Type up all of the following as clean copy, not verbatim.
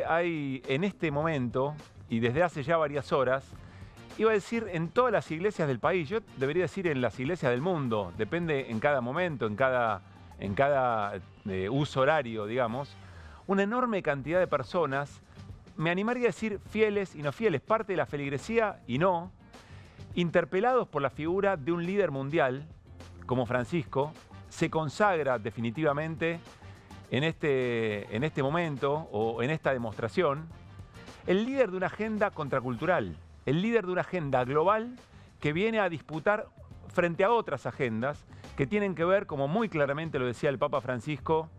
hay en este momento, y desde hace ya varias horas, iba a decir en todas las iglesias del país, yo debería decir en las iglesias del mundo, depende en cada momento, en cada uso horario, digamos, una enorme cantidad de personas, me animaría a decir fieles y no fieles, parte de la feligresía y no, interpelados por la figura de un líder mundial como Francisco, se consagra definitivamente en este momento o en esta demostración, el líder de una agenda contracultural, el líder de una agenda global que viene a disputar frente a otras agendas que tienen que ver, como muy claramente lo decía el Papa Francisco,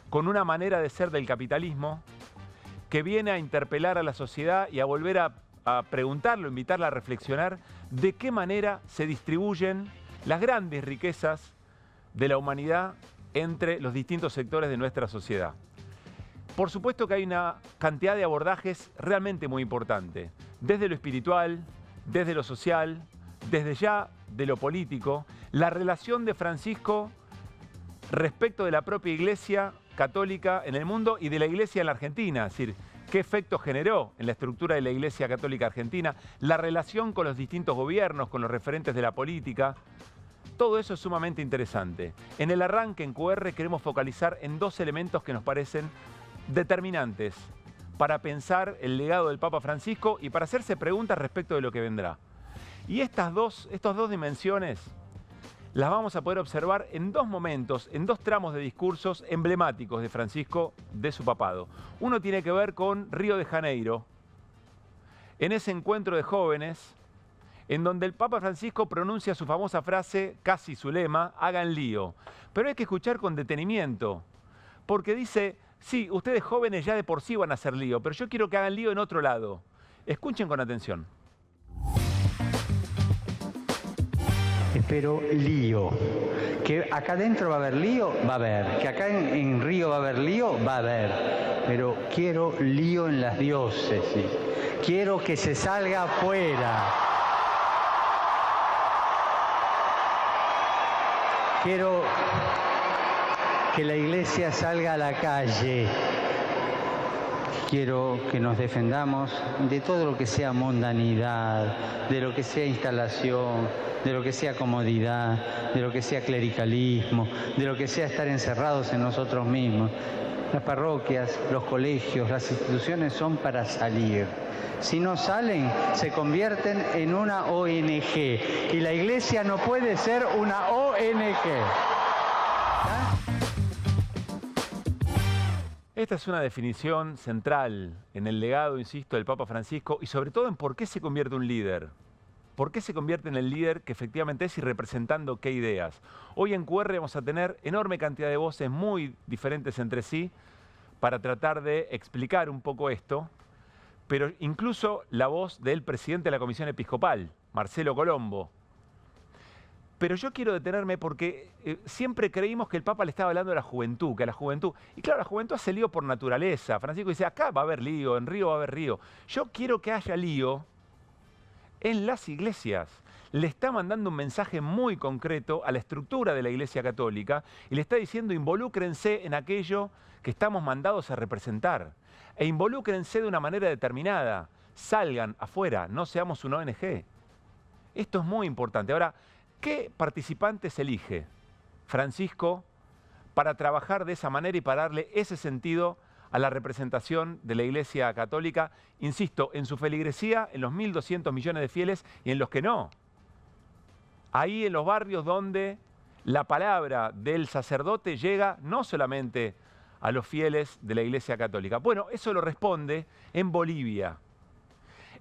con una manera de ser del capitalismo, que viene a interpelar a la sociedad y a volver a preguntarlo, invitarla a reflexionar de qué manera se distribuyen las grandes riquezas de la humanidad entre los distintos sectores de nuestra sociedad. Por supuesto que hay una cantidad de abordajes realmente muy importante, desde lo espiritual, desde lo social, desde ya de lo político, la relación de Francisco respecto de la propia Iglesia Católica en el mundo y de la Iglesia en la Argentina, es decir, qué efecto generó en la estructura de la Iglesia Católica Argentina, la relación con los distintos gobiernos, con los referentes de la política. Todo eso es sumamente interesante. En el arranque en QR queremos focalizar en dos elementos que nos parecen determinantes para pensar el legado del Papa Francisco y para hacerse preguntas respecto de lo que vendrá. Y estas dos dimensiones las vamos a poder observar en dos momentos, en dos tramos de discursos emblemáticos de Francisco, de su papado. Uno tiene que ver con Río de Janeiro, en ese encuentro de jóvenes, en donde el Papa Francisco pronuncia su famosa frase, casi su lema, hagan lío. Pero hay que escuchar con detenimiento, porque dice, sí, ustedes jóvenes ya de por sí van a hacer lío, pero yo quiero que hagan lío en otro lado. Escuchen con atención. Pero lío. Que acá adentro va a haber lío, va a haber. Que acá en Río va a haber lío, va a haber. Pero quiero lío en las diócesis. Quiero que se salga afuera. Quiero que la iglesia salga a la calle. Quiero que nos defendamos de todo lo que sea mundanidad, de lo que sea instalación, de lo que sea comodidad, de lo que sea clericalismo, de lo que sea estar encerrados en nosotros mismos. Las parroquias, los colegios, las instituciones son para salir. Si no salen, se convierten en una ONG. Y la iglesia no puede ser una ONG. ¿Ah? Esta es una definición central en el legado, insisto, del Papa Francisco y sobre todo en por qué se convierte un líder. ¿Por qué se convierte en el líder que efectivamente es y representando qué ideas? Hoy en QR vamos a tener enorme cantidad de voces muy diferentes entre sí para tratar de explicar un poco esto, pero incluso la voz del presidente de la Comisión Episcopal, Marcelo Colombo. Pero yo quiero detenerme porque siempre creímos que el Papa le estaba hablando de la juventud, que a la juventud... Y claro, la juventud hace lío por naturaleza. Francisco dice, acá va a haber lío, en Río va a haber lío. Yo quiero que haya lío en las iglesias. Le está mandando un mensaje muy concreto a la estructura de la Iglesia Católica y le está diciendo, involúcrense en aquello que estamos mandados a representar. E involúcrense de una manera determinada. Salgan afuera, no seamos una ONG. Esto es muy importante. Ahora, ¿qué participantes elige Francisco para trabajar de esa manera y para darle ese sentido a la representación de la Iglesia Católica? Insisto, en su feligresía, en los 1.200 millones de fieles y en los que no. Ahí en los barrios donde la palabra del sacerdote llega no solamente a los fieles de la Iglesia Católica. Bueno, eso lo responde en Bolivia.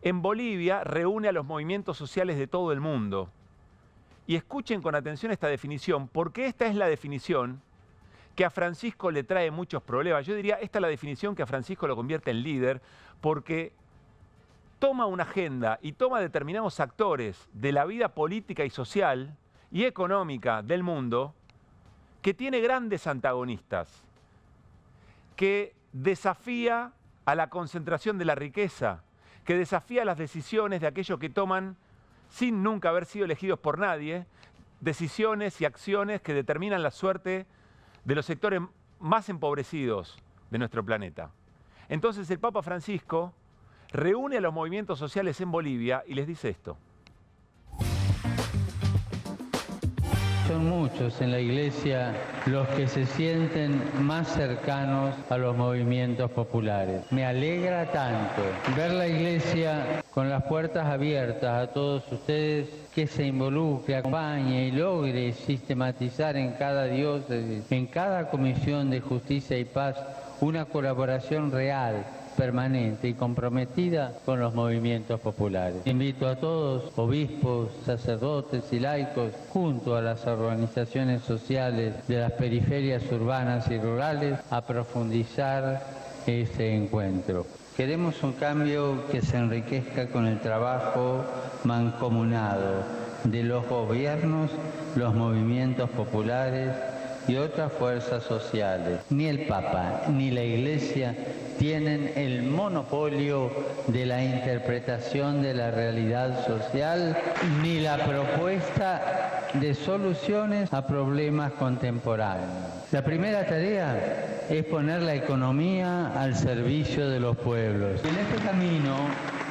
En Bolivia reúne a los movimientos sociales de todo el mundo. Y escuchen con atención esta definición, porque esta es la definición que a Francisco le trae muchos problemas. Yo diría, esta es la definición que a Francisco lo convierte en líder, porque toma una agenda y toma determinados actores de la vida política y social y económica del mundo que tiene grandes antagonistas, que desafía a la concentración de la riqueza, que desafía las decisiones de aquellos que toman sin nunca haber sido elegidos por nadie, decisiones y acciones que determinan la suerte de los sectores más empobrecidos de nuestro planeta. Entonces el Papa Francisco reúne a los movimientos sociales en Bolivia y les dice esto. Son muchos en la Iglesia los que se sienten más cercanos a los movimientos populares. Me alegra tanto ver la Iglesia con las puertas abiertas a todos ustedes, que se involucre, acompañe y logre sistematizar en cada diócesis, en cada comisión de justicia y paz, una colaboración real, permanente y comprometida con los movimientos populares. Invito a todos, obispos, sacerdotes y laicos, junto a las organizaciones sociales de las periferias urbanas y rurales, a profundizar este encuentro. Queremos un cambio que se enriquezca con el trabajo mancomunado de los gobiernos, los movimientos populares y otras fuerzas sociales. Ni el Papa ni la Iglesia tienen el monopolio de la interpretación de la realidad social ni la propuesta de soluciones a problemas contemporáneos. La primera tarea es poner la economía al servicio de los pueblos. En este camino,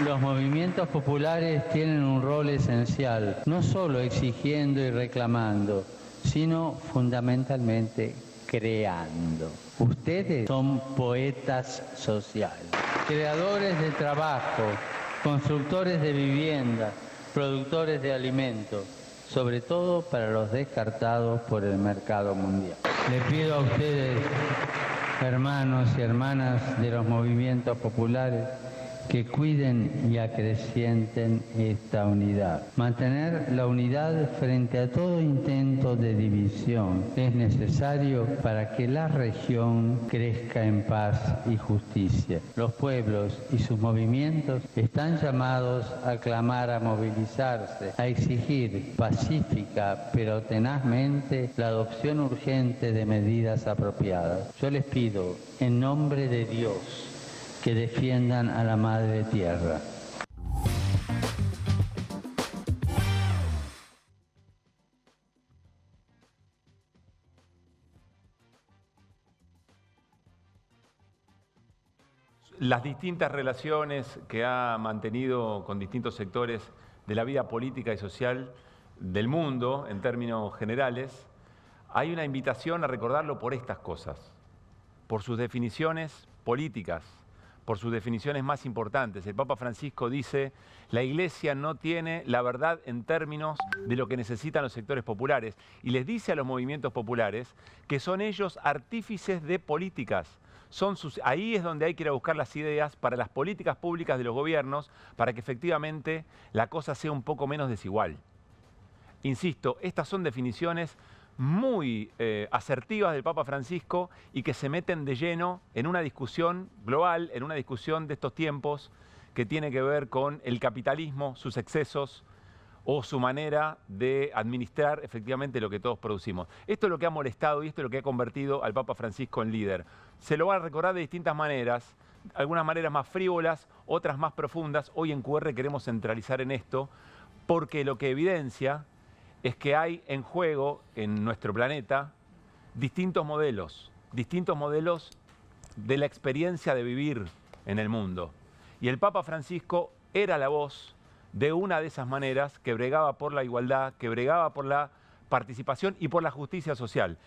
los movimientos populares tienen un rol esencial, no solo exigiendo y reclamando, sino fundamentalmente creando. Ustedes son poetas sociales, creadores de trabajo, constructores de vivienda, productores de alimentos, sobre todo para los descartados por el mercado mundial. Les pido a ustedes, hermanos y hermanas de los movimientos populares, que cuiden y acrecienten esta unidad. Mantener la unidad frente a todo intento de división es necesario para que la región crezca en paz y justicia. Los pueblos y sus movimientos están llamados a clamar, a movilizarse, a exigir pacífica pero tenazmente la adopción urgente de medidas apropiadas. Yo les pido, en nombre de Dios, que defiendan a la Madre Tierra. Las distintas relaciones que ha mantenido con distintos sectores de la vida política y social del mundo, en términos generales, hay una invitación a recordarlo por estas cosas, por sus definiciones políticas, por sus definiciones más importantes. El Papa Francisco dice, la Iglesia no tiene la verdad en términos de lo que necesitan los sectores populares, y les dice a los movimientos populares que son ellos artífices de políticas. Ahí es donde hay que ir a buscar las ideas para las políticas públicas de los gobiernos, para que efectivamente la cosa sea un poco menos desigual. Insisto, estas son definiciones muy asertivas del Papa Francisco y que se meten de lleno en una discusión global, en una discusión de estos tiempos que tiene que ver con el capitalismo, sus excesos o su manera de administrar efectivamente lo que todos producimos. Esto es lo que ha molestado y esto es lo que ha convertido al Papa Francisco en líder. Se lo va a recordar de distintas maneras, algunas maneras más frívolas, otras más profundas. Hoy en QR queremos centralizar en esto porque lo que evidencia es que hay en juego en nuestro planeta distintos modelos de la experiencia de vivir en el mundo. Y el Papa Francisco era la voz de una de esas maneras que bregaba por la igualdad, que bregaba por la participación y por la justicia social.